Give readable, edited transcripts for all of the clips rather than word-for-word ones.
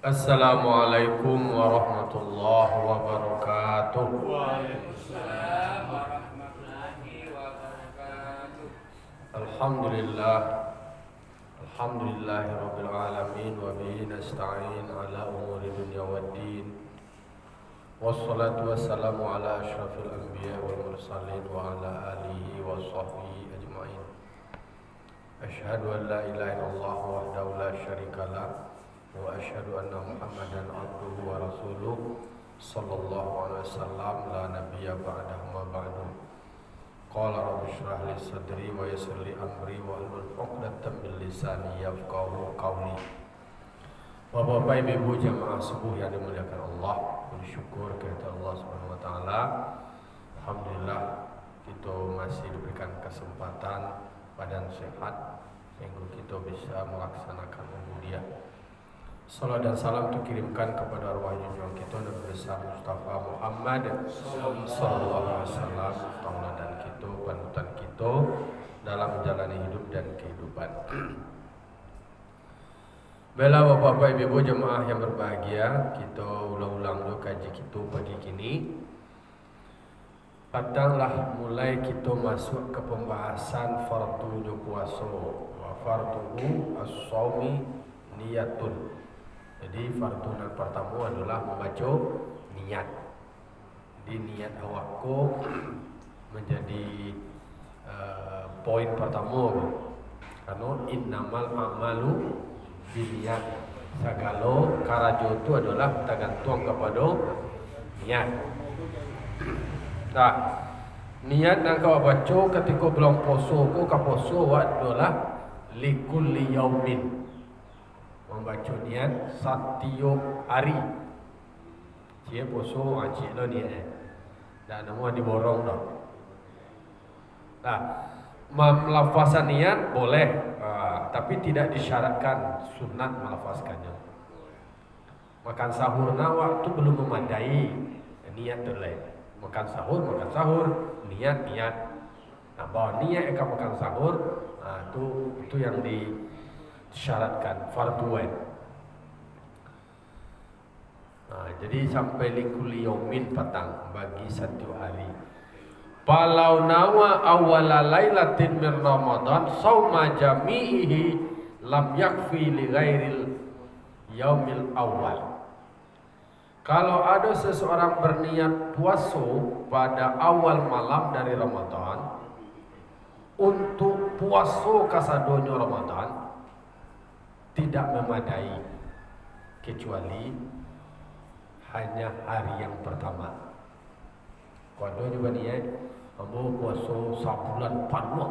Assalamualaikum warahmatullahi wabarakatuh. Waalaikumsalam warahmatullahi wabarakatuh. Alhamdulillah, alhamdulillahi rabbil alamin wa bihi nasta'in ala umuri dunya waddin. Wassalatu wassalamu ala asyrafil anbiya wal mursalin wa ala alihi wa sahbihi ajma'in. Asyhadu an la ilaha illallah wahdahu la syarikalah wa asyhadu anna Muhammadan abduhu wa rasuluh sallallahu alaihi wasallam la nabiyya ba'dahu ma ba'du. Qala rabbi shrah li sadri wa yassir li amri wa hlul 'uqdatam min lisani yafqahu qawli. Bapak Ibu jamaah subuh yang dimuliakan Allah, bersyukur kepada Allah Subhanahu wa taala. Alhamdulillah kita masih diberikan kesempatan badan sehat sehingga kita bisa melaksanakan ubudiyah. Salam dan salam dikirimkan kepada arwah junjungan kita Nabi besar Mustafa Muhammad sallallahu alaihi wasallam, tauladan kita, panutan kita dalam menjalani hidup dan kehidupan. Bela bapak ibu jemaah yang berbahagia, kita ulang-ulang dulu kaji kita pagi kini. Padanglah mulai kita masuk ke pembahasan fardunya puasa. Wa farduhu as-shaumi niyatun. Jadi fardu yang pertama adalah membaca niat. Jadi niat awakku menjadi poin pertama. Karena innamal amalu binniyat. Segala karajo itu adalah tergantung kepada niat. Nah, niat yang kau baca ketika belum puasa, kau puasa adalah likulli yaumin. Membaca niat setiap hari. Cie poso cik lo niat. Dan nama diborong dah. Nah, melafazkan niat boleh, tapi tidak disyaratkan sunat melafazkannya. Makan sahurna waktu belum memadai, niat terlain. Makan sahur, niat. Nah, bawa niat akan makan sahur, itu yang disyaratkan fardu ain. Jadi sampai likuli yaumin petang bagi satu hari. Palau nawa awala lailatin min Ramadan sauma jami'ihi lam yakfi li ghairil yaumil awal. Kalau ada seseorang berniat puasa pada awal malam dari Ramadan untuk puasa kasadonyo Ramadan tidak memadai kecuali hanya hari yang pertama. Kalau juga niat ambo puasa sebulan penuh.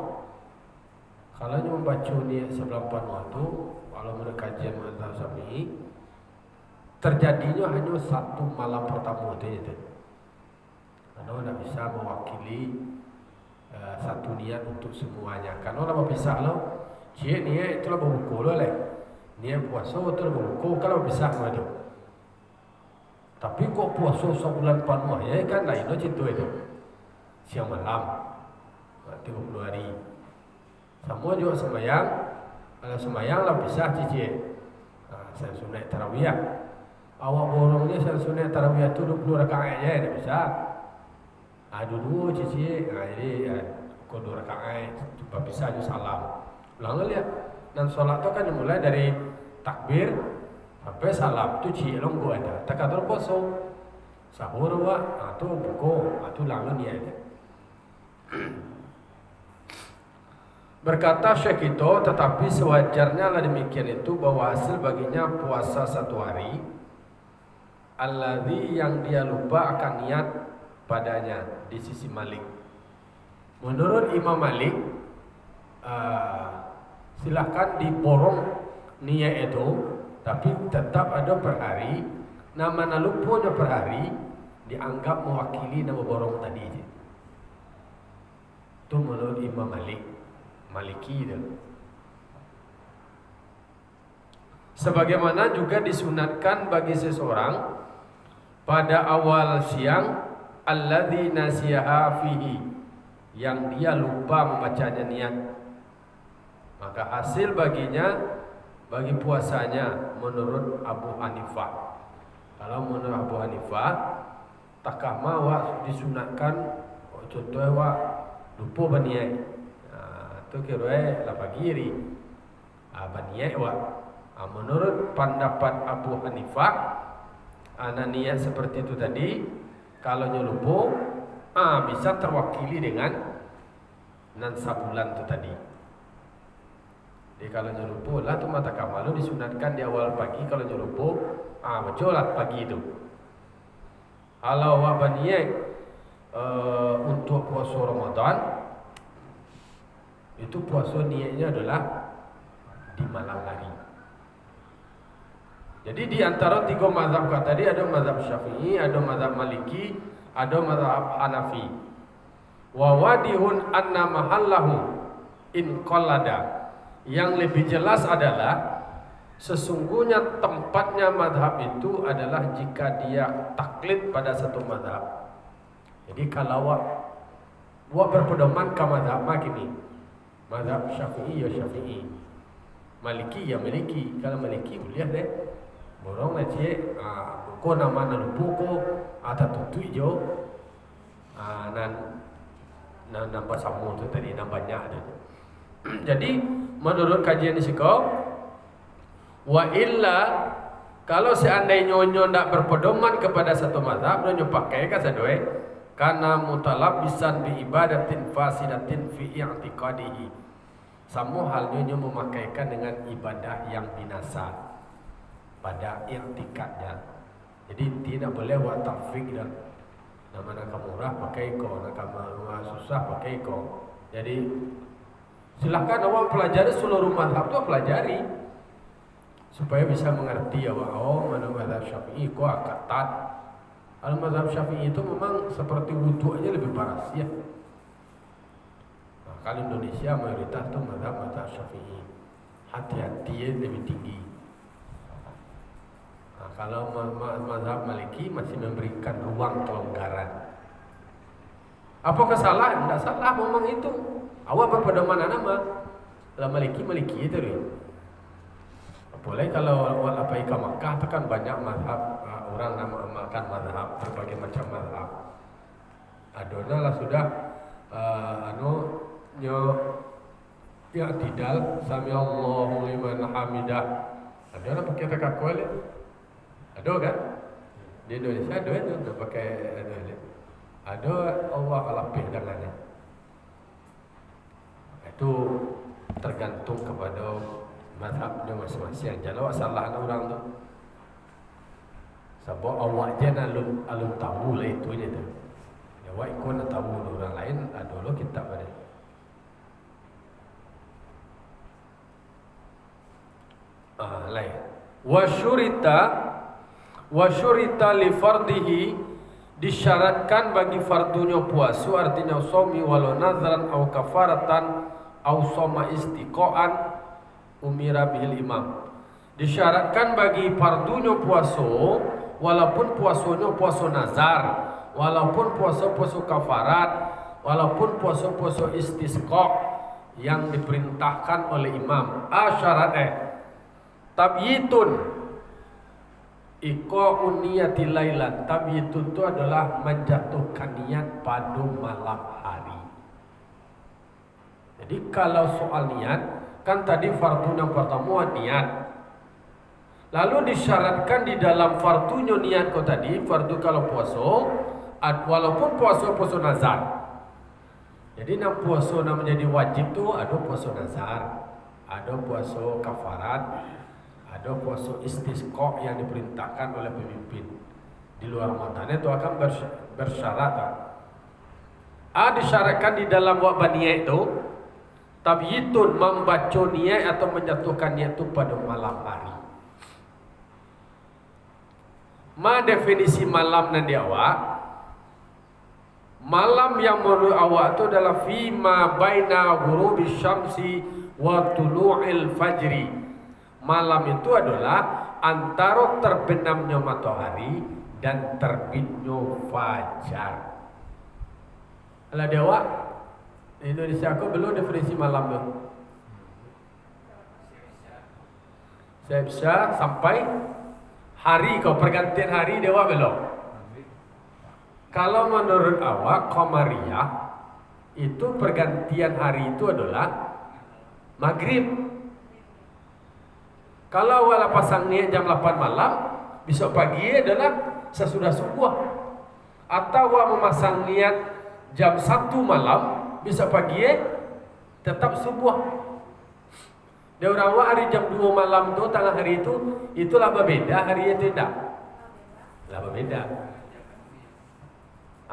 Kalau dia membaca niat sebulan penuh tu, kalau menurut kajian mazhab Syafi'i terjadinya hanya satu malam pertama itu. Karena tidak bisa mewakili satu niat untuk semuanya. Karena kalau bisa lo, cie niat itulah berbuku lo leh. Niat puasa itu berbuku kalau bisa tu. Tapi kok puasa sebulan penuh ya kan lain lo cerita itu. Siang malam 30 hari. Semua juga sembahyang. Kalau sembahyang lah bisa cici. Saya sunat tarawih. Awak borongnya saya sunat tarawih itu 20 rakaat aja tidak bisa. Dulu cici. Jadi kau 2 rakaat cuma bisa aja salam. Ulang lihat. Dan sholat itu kan dimulai dari takbir sampai salam. Itu cici long gua ada. Takadur kosong. Sahur itu buku. Itu lalu dia ada. Berkata Syekh itu, tetapi sewajarnya lah demikian itu bahwa hasil baginya puasa satu hari alladzi yang dia lupa akan niat padanya di sisi Malik. Menurut Imam Malik, silahkan diborong niat itu, tapi tetap ada per hari. Nama lupanya per hari dianggap mewakili nama borong tadi. Itu menurut Imam Maliki itu. Sebagaimana juga disunatkan bagi seseorang pada awal siang alladzi nasiyaha fihi, yang dia lupa membacanya niat, maka hasil baginya bagi puasanya menurut Abu Hanifah. Kalau menurut Abu Hanifah, takama wa disunatkan contohnya wa lupa baniai. Tu kira la pagiri. Baniai wa. Menurut pendapat Abu Hanifah, niat seperti itu tadi, kalau nyelupo bisa terwakili dengan nan sabulan itu tadi. Jadi kalau nyelupo lah tu mata kamalu disunatkan di awal pagi. Kalau nyelupo betul lah pagi itu. Kalau wabaniye untuk puasa Ramadan, itu puasa niatnya adalah di malam hari. Jadi di antara tiga mazhab tadi ada mazhab Syafi'i, ada mazhab Maliki, ada mazhab Hanafi. Wa wadihun anna mahallahu in qallada. Yang lebih jelas adalah sesungguhnya tempatnya mazhab itu adalah jika dia taklid pada satu mazhab. Jadi kalau wa berpedoman ke mazhab gini. Mazhab Syafi'i ya Syafi'i. Maliki ya Maliki. Kalau Maliki boleh deh. Borong na cie ko nama na lupo ko ata tutui jo nan nampak samu tu tadi nampaknya ada. Jadi menurut kajian isikau wa illa kalau seandainya nyonya ndak berpedoman kepada satu mazhab nyonya pakai ka sadoe karena mutalabisan bi ibadatin fasidatin fi i'tiqadihi. Sama halnya nyonya memakaikan dengan ibadah yang binasa pada i'tikadnya. Jadi tidak boleh buat tafsir dan nama nak murah pakai ko, nak susah pakai ko. Jadi silakan awak pelajari seluruh mazhab tu pelajari supaya bisa mengerti mana mazhab Syafi'i ko ketat. Kalau mazhab Syafi'i itu memang seperti wudu aja lebih paras ya. Kalau Indonesia mayoritas tu mazhab Syafi'i. Hati-hati lebih tinggi. Kalau mazhab Maliki masih memberikan ruang kelonggaran. Apa kesalahan? Tidak salah memang itu. Awak berpedoman nama. Kalau Maliki itu dia. Boleh kalau awak lapai ke Makkah itu kan banyak mazhab orang nama amalkan mazhab berbagai macam mazhab. Adona lah sudah ya tidal sami Allahu liman hamidah. Adona pakai takakwal. Ada kan? Di Indonesia ada itu, dah pakai ada Allah lapih tangannya. Itu tergantung kepada mazhabnya masing-masing. Kalau salah orang tu, sebab awak je alun tahu lah itu je tu. Awak ikut nak tahu orang lain, ada lo kitab ada. Lain. Wa syurita li fardihi, disyaratkan bagi fardunya puasa, artinya somi walau nazran au kafaratan au soma istiqoan umira bihil imam. Disyaratkan bagi fardunya puasa, walaupun puasanya puasa nazar, walaupun puasa kafarat, walaupun puasa istisqa yang diperintahkan oleh imam. Syarat tabyitun Iko uniyati lailan. Tabyitun itu adalah menjatuhkan niat pada malam hari. Jadi kalau soal niat, kan tadi fardu yang pertama niat. Lalu disyaratkan di dalam fardunya niat kau tadi, fardu kalau puasa, walaupun puasa nazar. Jadi nak puasa nak menjadi wajib tu ada puasa nazar, ada puasa kafarat, ada puasa istisqa yang diperintahkan oleh pemimpin di luar Ramadan itu akan bersyarat. Disyaratkan di dalam wabah niat itu tabyitun, membaca niat atau menjatuhkan niat itu pada malam hari. Definisi malam nanti awak, malam yang menurut awak itu adalah fima baina ghurubi syamsi wa tulu'il fajri. Malam itu adalah antara terbenamnya matahari dan terbitnya fajar. Kalau dewa Indonesia aku belum definisi malam tu. Syah sampai hari kau pergantian hari dewa belum. Kalau menurut awak Qamariyah itu pergantian hari itu adalah maghrib. Kalau awak pasang niat jam 8 malam, besok pagi adalah sesudah subuh. Atau awak memasang niat jam 1 malam, besok pagi tetap subuh. Dia orang awak hari jam 2 malam tu tengah hari itu, itulah berbeda, hari itu tidak. Lah berbeda.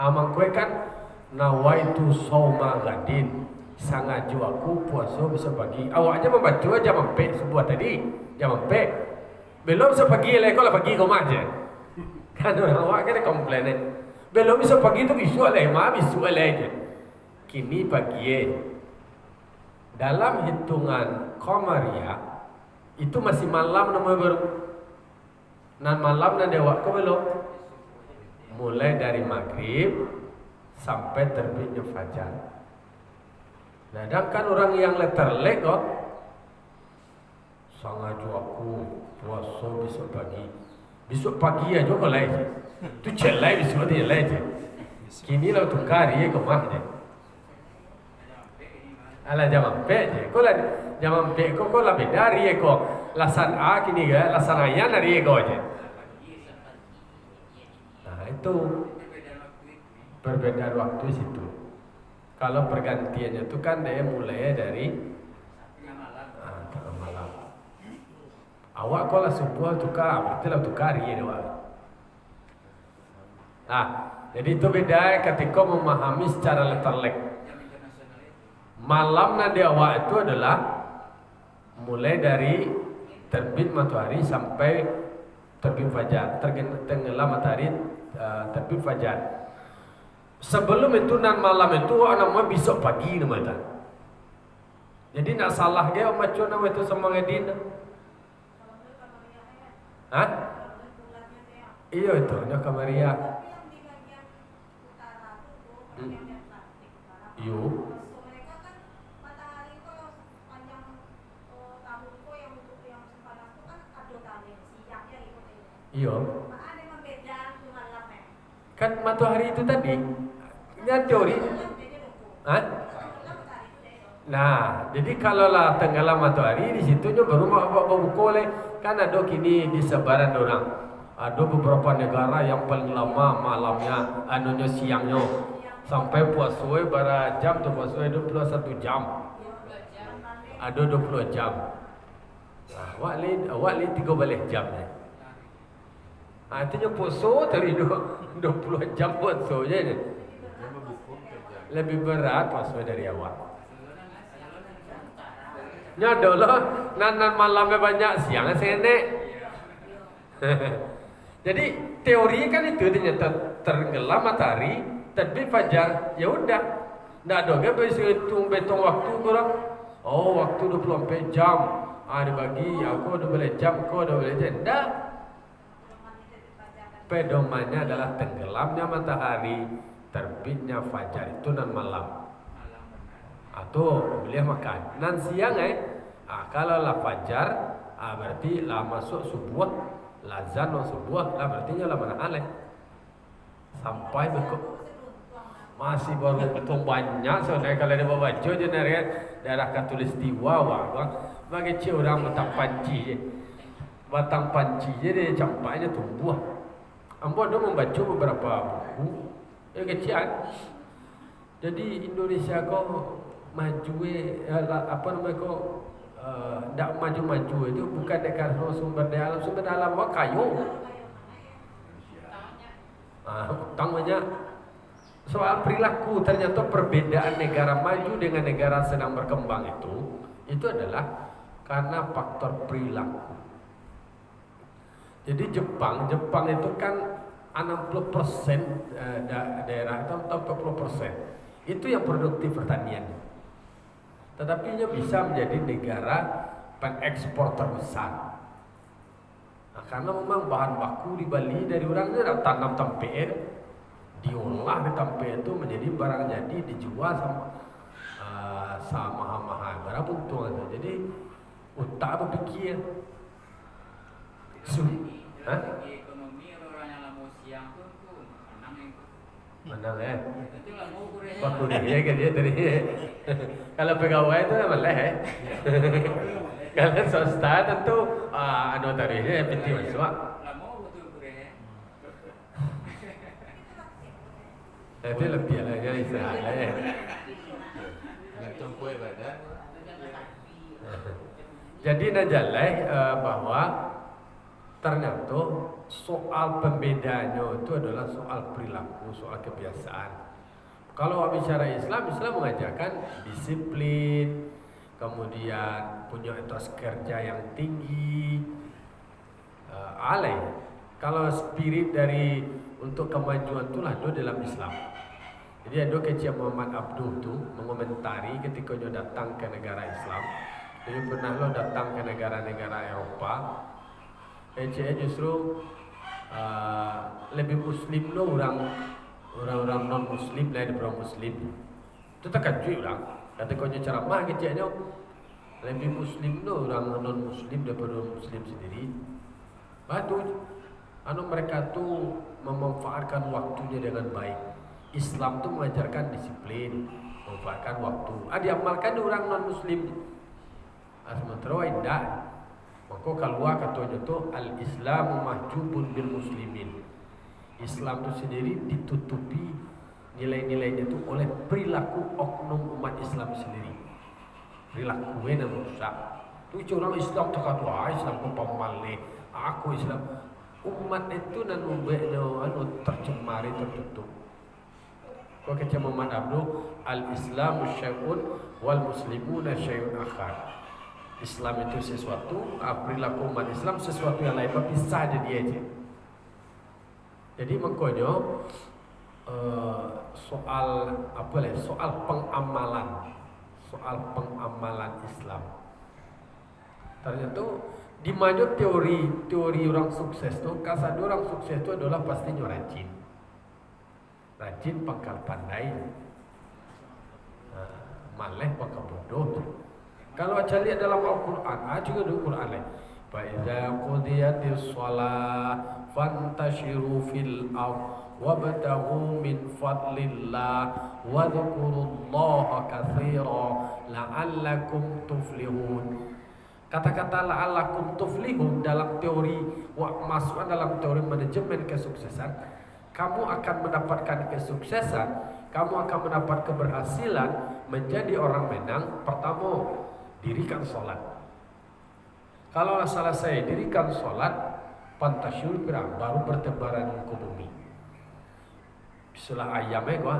Amang kue kan nawaitu sauma gadin, sangaju aku puasa besok pagi. Awak aja membaca jam 4 sebuah tadi, jam 4. Belum besok pagi lah, kau lah pagi kau aja. Kan orang awak kan komplain. Belum besok pagi tu besok lah, besok lah aja. Kini pagi. Dalam hitungan Qamariyah itu masih malam namanya baru. Nan malam nan dewa kau belum. Mulai dari maghrib sampai terbitnya fajar. Sedangkan orang yang letterlek kok sangaju aku puasa besok pagi. Besok pagi aja kau lain. Tu celai besok dia lain. Kini lah tukar ye kau mah je. Ala jam 4 je. Kau lah jam 4 kau lah beda ye kau. Lasan A kini ke lasan ayah dari ye kau je. Itu perbedaan waktu situ. Kalau pergantiannya itu kan dia mulai dari tengah malam. Awak kalau subuh tukar, berarti lah tukar ya doa. Nah, jadi itu beda ketika memahami secara letterlek. Malam nanti awak itu adalah mulai dari terbit matahari sampai terbit fajar, tenggelam matahari. Terbit fajar. Sebelum itu nan malam itu namanya besok pagi namanya. Jadi nak salah dia macam nama itu sama ngedin. Hah? Iya itu nya Qamariyah. Iyo. Iyo. Kan matahari itu tadi ya teori. Hah? Nah, jadi kalau lah tenggelam matahari di situnya baru mau buka kan ada kini di sebaran orang. Ada beberapa negara yang paling lama malamnya, anunya siangnya sampai puasanya bara jam tuh puasanya 21 jam. Ada 20 jam. Nah, awak li 13 jam ya. Artinya puasa dari 20 jam puasa je. Lebih berat puasa dari awal. Nya dulu nan malamnya banyak, siangnya senek. Jadi teori kan itu ternyata tenggelam matahari, terbit fajar, ya udah. Ndak ada kan hitung betong waktu kurang. Oh, waktu 24 jam. Dibagi aku 12 jam, kau 12 jam. Ndak. Pedomannya adalah tenggelamnya matahari, terbitnya fajar itu nan malam. Atau beliau makan nan siang kalau lah fajar, berarti lah masuk subuh, lazan subuh, lah berarti lah mana aleh. Sampai masih baru betul banyak soalnya kalau dia baca je daerah Katulistiwa bagi orang batang panci je dia campaknya tumbuh. Ambo ada membaca beberapa buku yang kecil. Jadi Indonesia kok maju apa namanya kok tidak maju-maju itu bukan dekat sumber daya alam wah kayu. Utang banyak. Soal perilaku ternyata perbedaan negara maju dengan negara sedang berkembang itu adalah karena faktor perilaku. Jadi Jepang itu kan 60% daerah itu 40% itu yang produktif pertanian. Tetapi dia bisa menjadi negara pengekspor terbesar. Nah, karena memang bahan baku di Bali dari orangnya tanam tempe, diolah di tempe itu menjadi barang jadi dijual sama mahal-mahal. Berapa untung itu? Jadi utak berpikir. Hah? Segi ekonomi orang yang mau siang tuh menang yang Menang itu lah mau kureh. Bakuri ya kan dia tadi. Kalau pegawai itu malah Kalau swasta tentu anu tarifnya pinti masuk. Lah mau betul kureh. Itu lebih lah ya istilahnya ya. Campur badan. Jadi najalai bahwa ternyata soal pembedanya itu adalah soal perilaku, soal kebiasaan. Kalau bicara Islam, Islam mengajarkan disiplin, kemudian punya etos kerja yang tinggi. Alay, kalau spirit dari untuk kemajuan itulah ada dalam Islam. Jadi ada kecil Muhammad Abduh tu mengomentari ketika dia datang ke negara Islam. Dia pernah lo datang ke negara-negara Eropa. Kecil justru lebih Muslim lo orang non Muslim lah daripada Muslim. Itu terkejut lah. Ketika dia ceramah kecilnya lebih Muslim lo orang non Muslim daripada Muslim sendiri. Batu, mereka tu memanfaatkan waktunya dengan baik. Islam tu mengajarkan disiplin, memanfaatkan waktu. Diamalkan orang non Muslim. Sementara tidak. Maka keluar katanya tu al-Islamu mahjubun bil muslimin. Islam tu sendiri ditutupi nilai-nilainya tu oleh perilaku oknum umat Islam sendiri. Perilaku yang rusak. Tu orang Islam tak kata Islam ku pamalih. Aku Islam. Umat itu nan ubeknya tercemari tertutup. Kau kata Muhammad Abduh, al-Islamu syai'un wal muslimuna syai'un akhar. Islam itu sesuatu, perilaku umat Islam sesuatu yang lain, berpisah aja dia aja. Jadi makanya soal apa lah? Soal pengamalan Islam. Ternyata di mana teori orang sukses tu, kasar orang sukses tu adalah pastinya rajin pangkal pandai, malah pangkal bodoh. Kalau aja lihat dalam Al-Quran, juga di Al-Quran lain. Faiza qudiyatis shalah fantashiru fil ardh wabtaghu min fadlillah wadhkurullaha katsira la'allakum tuflihun. Kata-kata la'allakum tuflihun dalam teori masuk dalam teori manajemen kesuksesan. Kamu akan mendapatkan kesuksesan, kamu akan mendapat keberhasilan menjadi orang menang. Pertama, dirikan sholat. Kalau salah saya dirikan sholat, pantasyur baru bertebaran ke bumi. Setelah ayamnya gua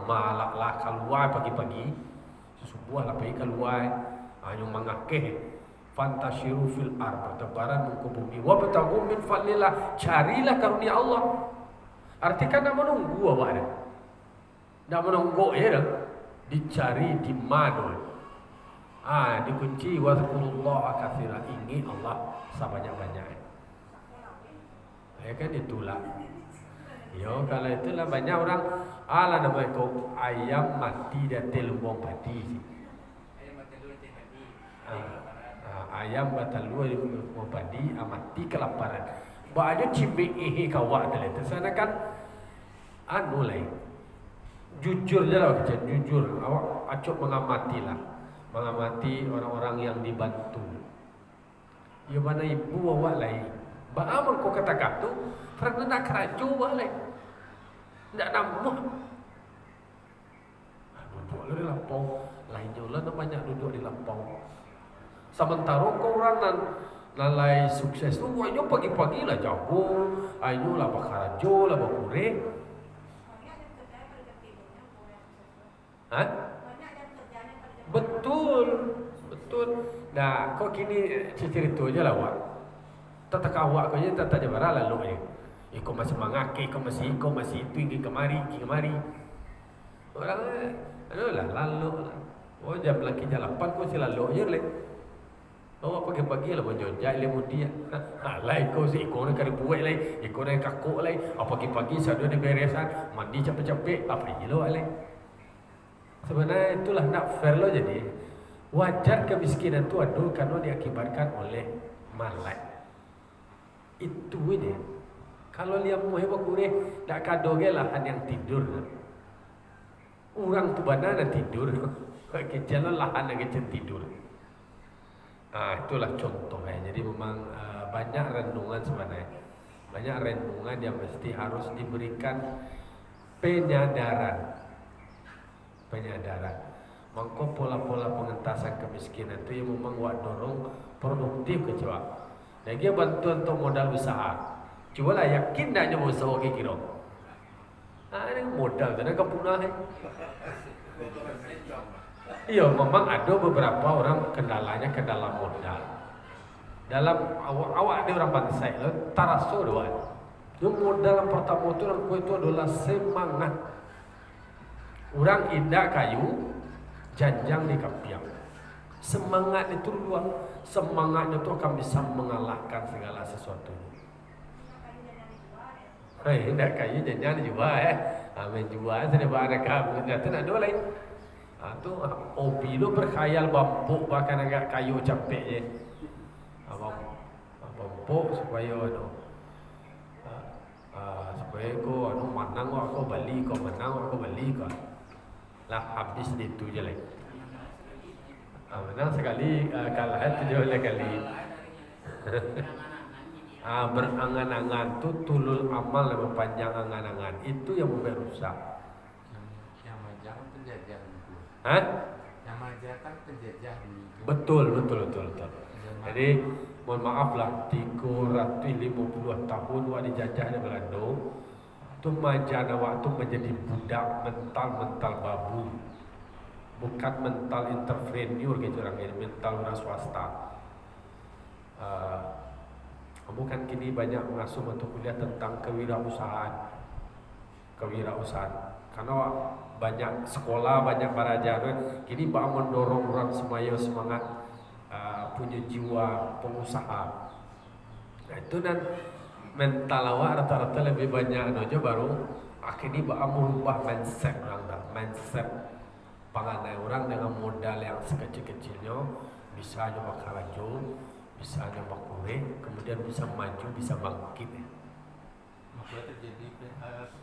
malaklah keluar pagi-pagi, subuh lah pergi keluar, yang mengakeh. Fantasyiru fil ar, bertebaran ke bumi. Wabtaghu min fadlillah, carilah karunia Allah. Artikan nak menunggu awak dah. Nak menunggu ya dah. Dicari di mana. Dikunci wazkurullaha katsira, ingat Allah sebanyak-banyak. Ya kan itulah. Yo kalau itulah banyak orang namanya kau ayam mati dan telubong padi. Ayam batal luar telubong padi mati kelaparan. Baada cibik kawak tadi. Sana kan lain. Jujur je lah macam jujur. Awak acuk mengamati orang-orang yang dibantu. Ya mana ibu awak lain. Baamun kau kata tu, kerana nak keraju awak lain. Tak nampak. Duduk di lampau. Lain jualan banyak duduk di lampau. Sementara kau orang lalai sukses tu, ayo pagi-pagi lah jago, ayo lah bakarajo lah bakure. Betul. Nah, kau kini cerita je lah awak. Tak awak kau je tak jabara lalu je. Kau masih mengake, kau masih itu ingin kemari. Orang lah lalu lah. Jam lagi jam 8 kau si lalu je leh. Awak pagi-pagi lah menjojak lemu dia. Lai kau si ikut nak buat leh, ikut nak kakuk leh. Pagi-pagi saya ada beresan, mandi capek-capek, apa je lo leh. Sebenarnya itulah nak fair lo jadi. Wajar kemiskinan tu ada karena diakibatkan oleh malai. Itu ini. Kalau lihat mau hebat kureh, tak kadoge lahan yang tidur. Orang tu bana nak tidur. Kecil lahan yang kecil tidur. Itulah contohnya. Jadi memang banyak renungan sebenarnya. Banyak renungan yang mesti harus diberikan penyadaran. Mangko pola-pola pengentasan kemiskinan itu yang memang wak dorong produktif kecoa. Lagi bantuan untuk modal usaha. Cuba lah yakin dah nyoba usaha ke kira. Ini modal tu nak punah. Iya, memang ada beberapa orang kendalanya kendala modal. Dalam awak ada orang bangsa lo taraso doan. Yang modal yang pertama itu orang itu adalah semangat. Orang indah kayu janjang di kapiang. Semangat itu luar. Semangat itu akan bisa mengalahkan segala sesuatu. Indah kayu janjang juga Amin juga saya ada kamu. Itu nak dua lain. Tu hobi lo berkhayal bambu bahkan agak kayu capek je. Bambu supaya supaya ko menang aku beli ko menang aku beli ko. Lah habis itu je lagi. Menang sekali kalah itu je kali. Berangan-angan tu tulul amal lebih panjang angan-angan itu yang merusak. Yang majang penjajah dulu. Yang majang kan penjajah dulu. Betul. Jadi mohon maaf lah 350 tahun wak dijajah di Belanda. Tu majana waktu menjadi budak mental babu. Bukan mental entrepreneur gitu orang ini, mental orang swasta. Bukan kini banyak mengasuh untuk kuliah tentang kewirausahaan. Karena banyak sekolah, banyak belajar. Kini bak mendorong orang semaya semangat punya jiwa pengusaha. Nah itu dan mental awak rata-rata lebih banyak aja baru akhirnya bak merubah mindset orang dah. Mindset panganai orang dengan modal yang sekecil-kecilnya bisa nyoba karajo, bisa nyoba kue, kemudian bisa maju, bisa bangkit. Makanya terjadi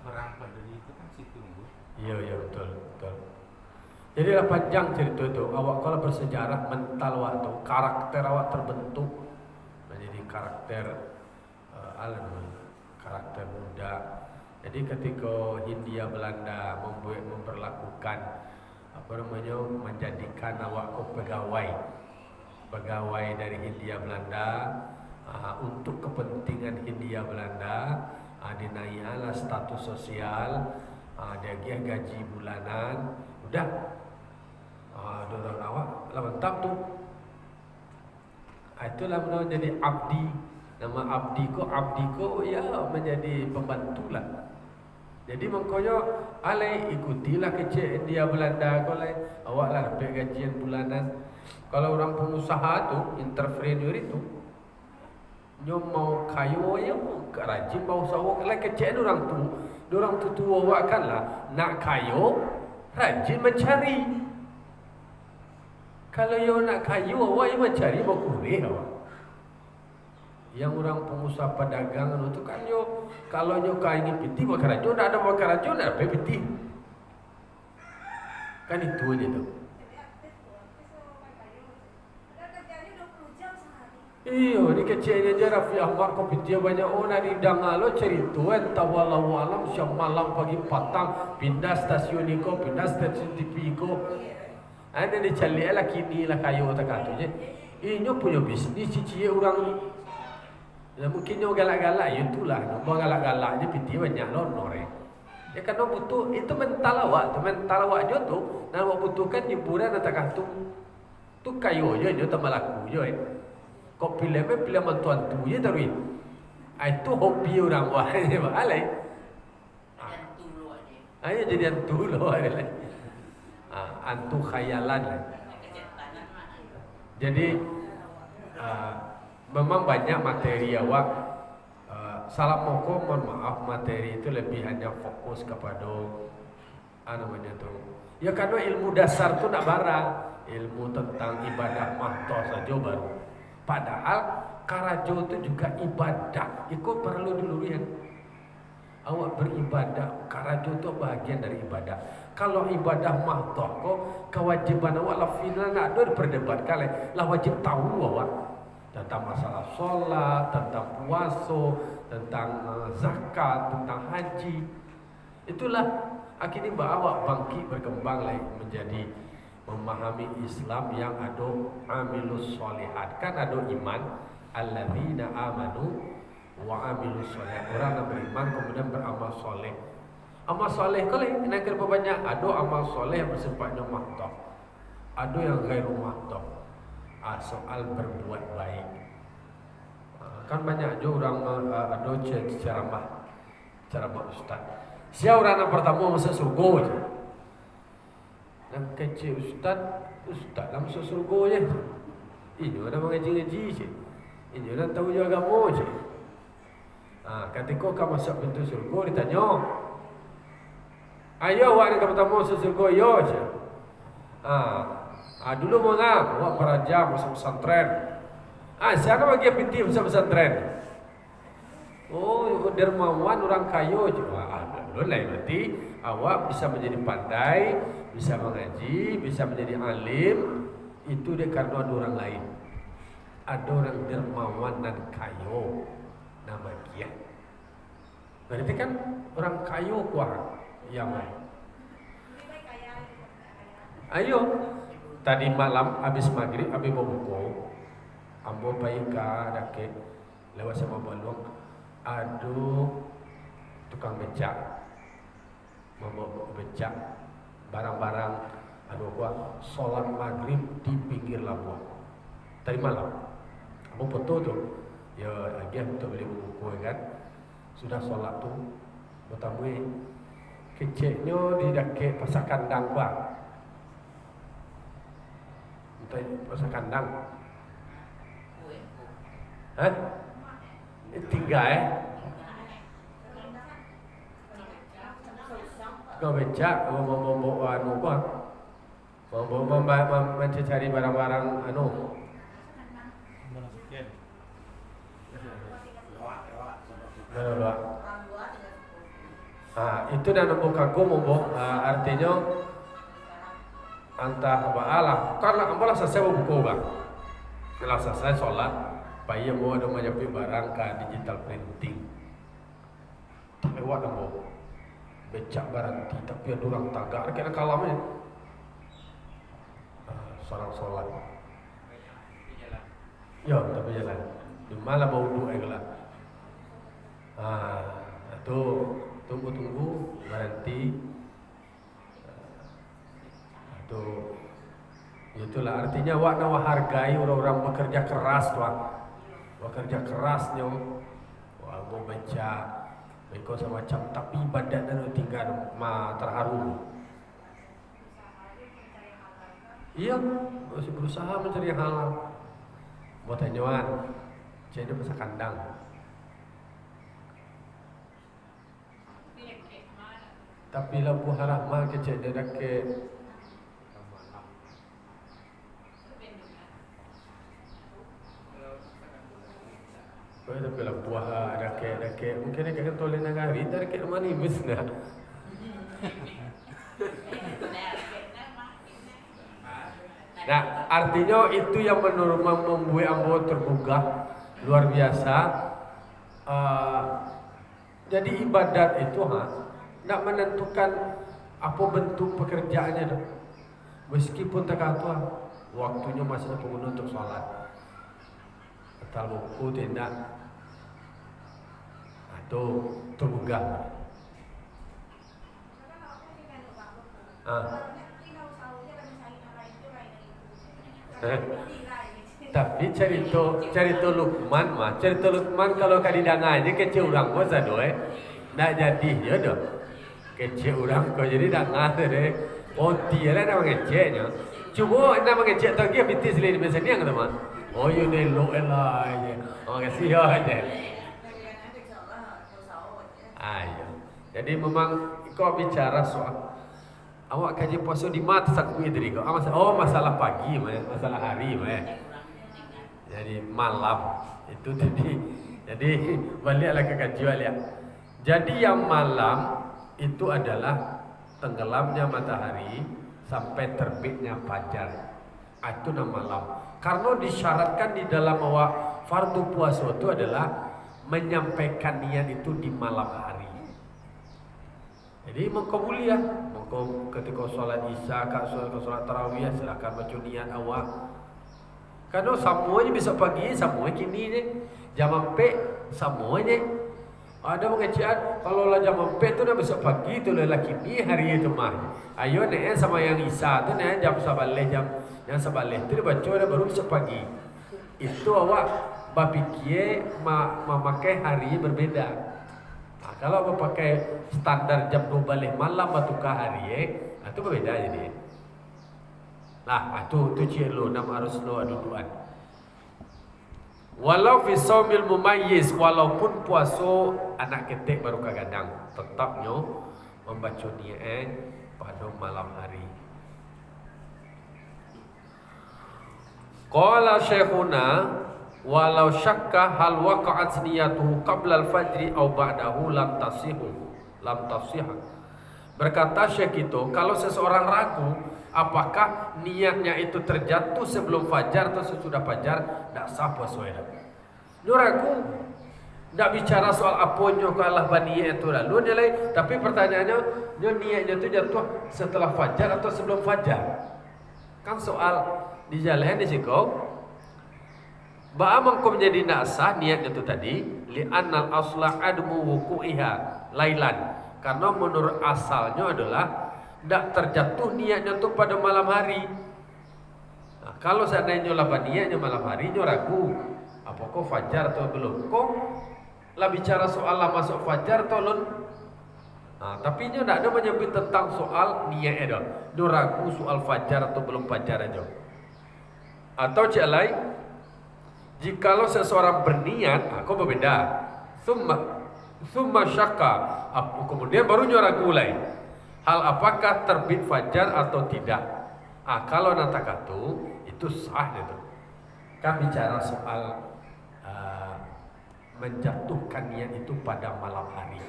perang pada itu kan situ. Iya betul. Jadi lah panjang cerita itu. Awak kalau bersejarah mental waktu karakter awak terbentuk menjadi karakter karakter muda. Jadi ketika Hindia Belanda memperlakukan menjadikan awak pegawai dari Hindia Belanda untuk kepentingan Hindia Belanda, dinaiklah status sosial, dia gaji bulanan, udah dorong awak lah mantap tu. Itulah namanya jadi abdi. Nama abdi ko ya menjadi pembantu lah. Jadi makanya alai ikutilah kecil India Belanda ko alai awak lah dapat gajian bulanan. Kalau orang pengusaha tu, entrepreneur itu nyo mau kayu ya rajin mau usaha kalau kecil orang tu tua awak kan lah nak kayu rajin mencari. Kalau yo nak kayu awak yang mencari mau kureh awak. Yang orang pengusaha pedagang itu kan yo kalau yo ingin piti bakarajo ndak ada bakarajo ndak ada piti. Kan itu aja tu. Iyo, ni kecilnya je Rafi Ahmad kau piti banyak orang di dangalo cerita entah walau alam siang malam pagi petang pindah stasiun iko pindah stasiun TV iko. Ada dicari lah kini lah kayu tak katu je. Inyo punya bisnis cici orang ni. Ya mungkin nyo galak-galak ya itulah. Nyo galak-galak je piti banyak lonor ya kan butuh itu mental awak je tu. Dan awak butuhkan hiburan tak katu. Tu kayu je nyo tambah laku je. Kau pilih mantuan tu je tarui. Itu hobi orang wah je alai. Ayo jadi antu lo alai. Antu khayalan. Jadi memang banyak materi awak. Salam moko mohon maaf materi itu lebih hanya fokus kepada namanya tu. Ya karena ilmu dasar tu nak barang, ilmu tentang ibadah mahto saja baru. Padahal karajo itu juga ibadah. Ikut perlu dulu ya. Awak beribadah, karajo itu bagian dari ibadah. Kalau ibadah mahdoh kok kewajiban awak lah final nak ada berdebat kali. Lah wajib tahu awak tentang masalah sholat, tentang puasa, tentang zakat, tentang haji. Itulah akhirnya awak bangkit berkembang lagi menjadi memahami Islam yang ada amilus solihat. Kan ada iman alladzina amanu wa amilus solihat. Orang yang beriman kemudian beramal soleh. Amal soleh kali nak kira banyak. Ada amal soleh yang bersifatnya mahdoh, ada yang ghairu mahdoh. Soal berbuat baik. Kan banyak juga orang ada ceramah ustaz. Siapa orang yang pertama masuk surga je. Dan kecil ustaz lah masuk surga je. Ini orang mengaji-ngaji je. Ini orang tahu juga agama je. Ketika kau masuk pintu surga ditanya, ayo awak yang pertama masuk surga, yo je. Dulu mengapa awak peraja masuk pesantren? Siapa bagi pinti masuk pesantren? Oh, dermawan orang kaya juga. Belum lah berarti awak bisa menjadi pandai, bisa mengaji, bisa menjadi alim. Itu dia karena ada orang lain. Ada orang dermawan dan kaya, nama dia. Berarti kan orang kaya kuah, Yaman. Ayo, tadi malam habis maghrib, habis berbuka, ambo baika dake lewat sama balong. Aduh, tukang becak, membawa becak, barang-barang. Aduh, gua sholat maghrib di pinggir labuan. Tadi malam, aku foto tuh, ya lagi untuk beli buku kan. Sudah sholat tuh, bertamui keceknya di dake pasar kandang gua. Untuk pasar kandang. Tinggal kau becak mau anu gua mau mencari barang-barang anu itu dan buka gua mau artinya antah baalah karena ambalah selesai buku bang setelah selesai sholat payah mau ada menyapi barang ke digital printing lewat ambo becak baranti tapi ada orang tagak kena kalamnya seorang sholat ya tapi jalan di malam bau dua lah itu tunggu baranti itu itulah artinya wak nawa hargai orang-orang bekerja keras tuan bekerja kerasnya mau baca mereka semacam tapi badan dan tinggal terharu. Iya, masih berusaha mencari yang halal. Buat tanyawan, jadi pasar kandang. Tapi lampu harahma kecil dia dah ke tapi lah buah ada ke mungkin dia kata tolong nak hari dari ke mana ni bisna. Nah, artinya itu yang membuat ambo tergugah luar biasa. Jadi ibadat itu nak menentukan apa bentuk pekerjaannya dah. Meskipun terkata waktunya masih penuh untuk sholat. Atau buku tidak atau tergugah. Tapi cerita Luqman kalau kadidanga aja kecil orang masa doe nak jadi ya doh kecil orang kau jadi danga deh oh tiada nama ngeceknya cuba nama ngecek tu dia bitis lain biasa ni yang kata mah oh you ni lo elah aja oh kasih aja ayo jadi memang kau bicara soal awak kaji puasa di mata sakui tadi kau. Masalah pagi, masalah hari, Jadi malam itu jadi baliklah ke kajian ya. Jadi yang malam itu adalah tenggelamnya matahari sampai terbitnya fajar. Itu nama malam. Karena disyaratkan di dalam bahwa fardu puasa itu adalah menyampaikan niat itu di malam hari. Jadi mengkabuli ya, ketika sholat isya, sholat tarawih, silakan baca niat awal. Karena semuanya bisa pagi, semuanya kini ni jam 4 semuanya. Ada pengajian kalau lah jam 4 tu dah besok pagi tu lah kini hari itu mah. Ayo nih sama yang isya tu nih jam sebaleh yang sebaleh tu dia baca dah baru besok pagi. Itu awak berfikir memakai hari berbeda. Kalau awak pakai standar jam 12 malam batukah hari itu berbeda jadi. Nah, itu cielo nama harus lo aduan. Walau fi saumil mumayyiz, walaupun puasa anak ketek baru kadang tetapnya membaca niat pada malam hari. Qala syekhuna walau syakka hal waqa'at niyatuhu qabla al-fajri aw ba'dahu lam tasih. Berkata syekh itu, kalau seseorang ragu apakah niatnya itu terjatuh sebelum fajar atau sesudah fajar, tidak sah puasanya. Dia ragu, tidak bicara soal apanya kalau niat itu lalu nilai, tapi pertanyaannya, dia niatnya itu jatuh setelah fajar atau sebelum fajar. Kan soal di jalan di situ. Ba'amangkum menjadi tidak sah niatnya itu tadi, li'annal asla admu wuku'iha lailan. Karena menurut asalnya adalah tidak terjatuh niatnya itu pada malam hari. Nah, kalau seandainya lah niatnya malam hari, dia ragu apakah fajar atau belum. Kok lah bicara soal lah masuk fajar atau belum. Nah, tapi dia tidak ada menyebut tentang soal niatnya. Dia ragu soal fajar atau belum fajar aja. Atau cik lain, jikalau seseorang berniat, kok berbeda. Summa syakka, kemudian baru dia ragu lain. Hal apakah terbit fajar atau tidak? Kalau nanti katu itu sah itu. Kan bicara soal menjatuhkan niat itu pada malam hari.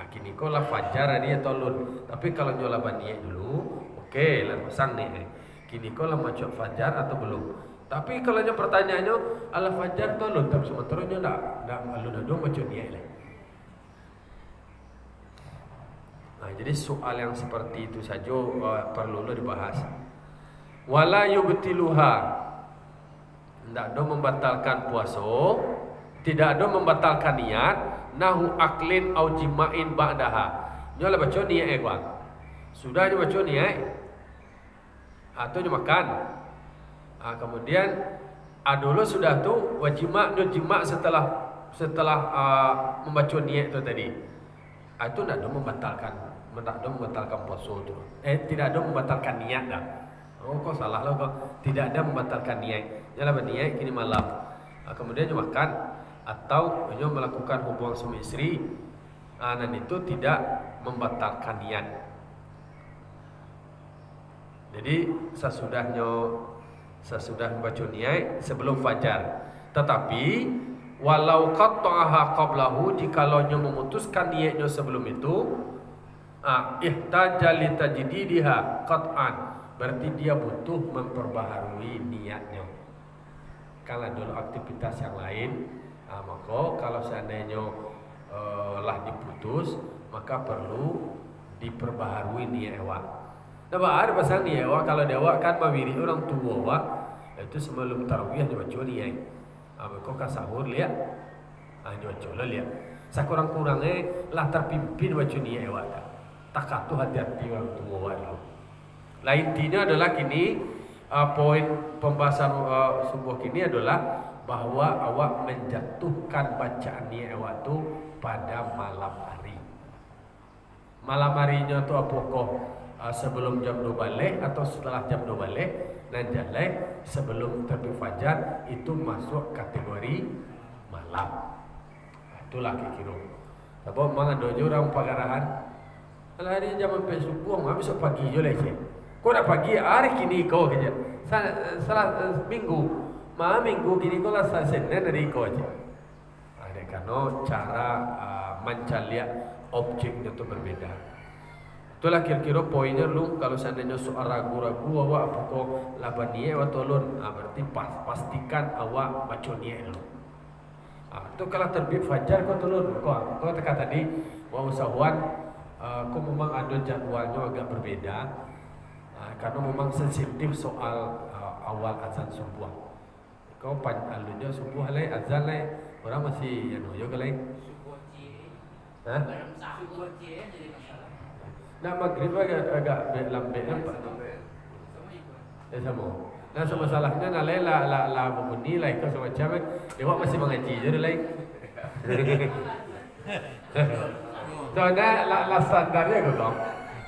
Kini kau lah fajar ni atau lun. Tapi kalau nyola niat dulu, okey lah pasang ni. Kini kau lah macam fajar atau belum? Tapi kalau nya pertanyaannya ala fajar atau lun, tapi sementara nya tak alun ada macam niat lah. Nah, jadi soal yang seperti itu saja perlu dibahas. Wala yubtiluha, tidak ada membatalkan puasa, tidak ada membatalkan niat, nahu aklin au jima'in ba'daha. Nyolah baca niat bang. Sudah dia baca niat atau dia makan. Kemudian dulu sudah tu wajima jima setelah membaca niat itu tadi. Itu tidak ada membatalkan puasa itu. Tidak ada membatalkan niat dah. Kok salah lah kok. Tidak ada membatalkan niat. Janganlah berniat kini malam. Kemudian dia makan atau dia melakukan hubungan suami istri. Dan itu tidak membatalkan niat. Jadi sesudah membaca niat sebelum fajar. Tetapi walau qatta'aha qablahu, jikalaunya memutuskan niatnya sebelum itu, ihtaja li tajdidiha qat'an, berarti dia butuh memperbaharui niatnya. Kalau dulu aktivitas yang lain, maka kalau seandainya lah diputus, maka perlu diperbaharui niat awak. Nah, ada pasang niat awak, kalau dia awak kan mawiri orang tua awak, itu sebelum tarawih dia baca niat. Kau kan sahur lihat, dia baca lah lihat. Sekurang-kurangnya lah terpimpin baca niat awak. Tak tu hati-hati orang tua awak dulu. Lah intinya adalah kini poin pembahasan subuh kini adalah bahwa awak menjatuhkan bacaan niat awak tu pada malam hari. Malam harinya tu apakah sebelum jam 2 balik atau setelah jam 2 balik, dan jalan sebelum terbit fajar itu masuk kategori malam. Itulah kira-kira. Sebab mana ada orang pagarahan. Kalau hari jam 4 subuh, besok pagi je lah cik. Kau dah pagi hari kini kau kerja. Salah minggu minggu gini kau lah Senin dari kau aja. Ada karena cara mencari objeknya itu berbeda. Itulah kira-kira poinnya lu kalau seandainya soal ragu-ragu awak apa kok laban dia atau lun, berarti pastikan awak baca dia dulu. Itu kalau terbit fajar kau turun, kau tekan tadi wah usahawan, kau memang ada jadwalnya agak berbeda, karena memang sensitif soal awal azan subuh. Kau alunya subuh leh azan leh orang masih ya leh. Subuh ciri. Hah? Subuh ciri jadi masalah. Nah maghrib agak lambat nampak. Semua ikut. Sama. Nah masalahnya nalai la bunyi lah itu semacam dewa masih mengaji jadi lain. Soalnya la standarnya kau dong.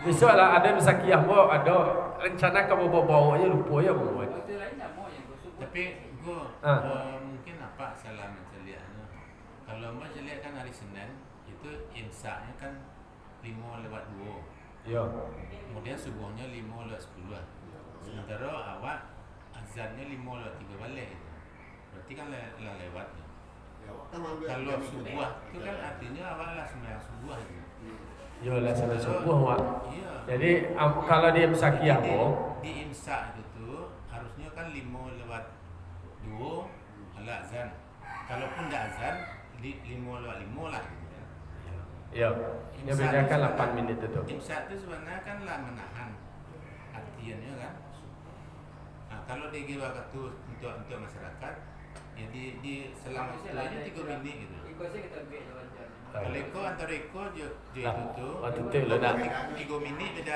Besok lah ada misakiyah mau ada rencana kamu bawa aja lupa ya mau. Itu lain tak mau yang subuh. Tapi gue mungkin apa salah menceliaknya. Kalau menceliak kan hari Senin itu imsaknya kan 5:02. Iya. Kemudian subuhnya 5:10. Sementara awak azannya 5:03 balik. Berarti kan lewat. Kalau subuh itu kan artinya awak lah sembahyang subuh itu. Yo lah sampai subuh wak. Iya. Jadi kalau di imsakiyah mau Di imsak itu tuh harusnya kan 5:02 ala azan. Kalaupun enggak azan di 5:05 lah gitu. ya dia bedakan 8 menit itu. Imsak itu sebenarnya kan lah menahan artiannya kan. Nah, kalau di waktu untuk masyarakat ya di selama itu aja 3 menit gitu. Ikut sih kita beda wajar. Kalau antara iko je Lah, itu tuh waktu itu lo dah 3 menit beda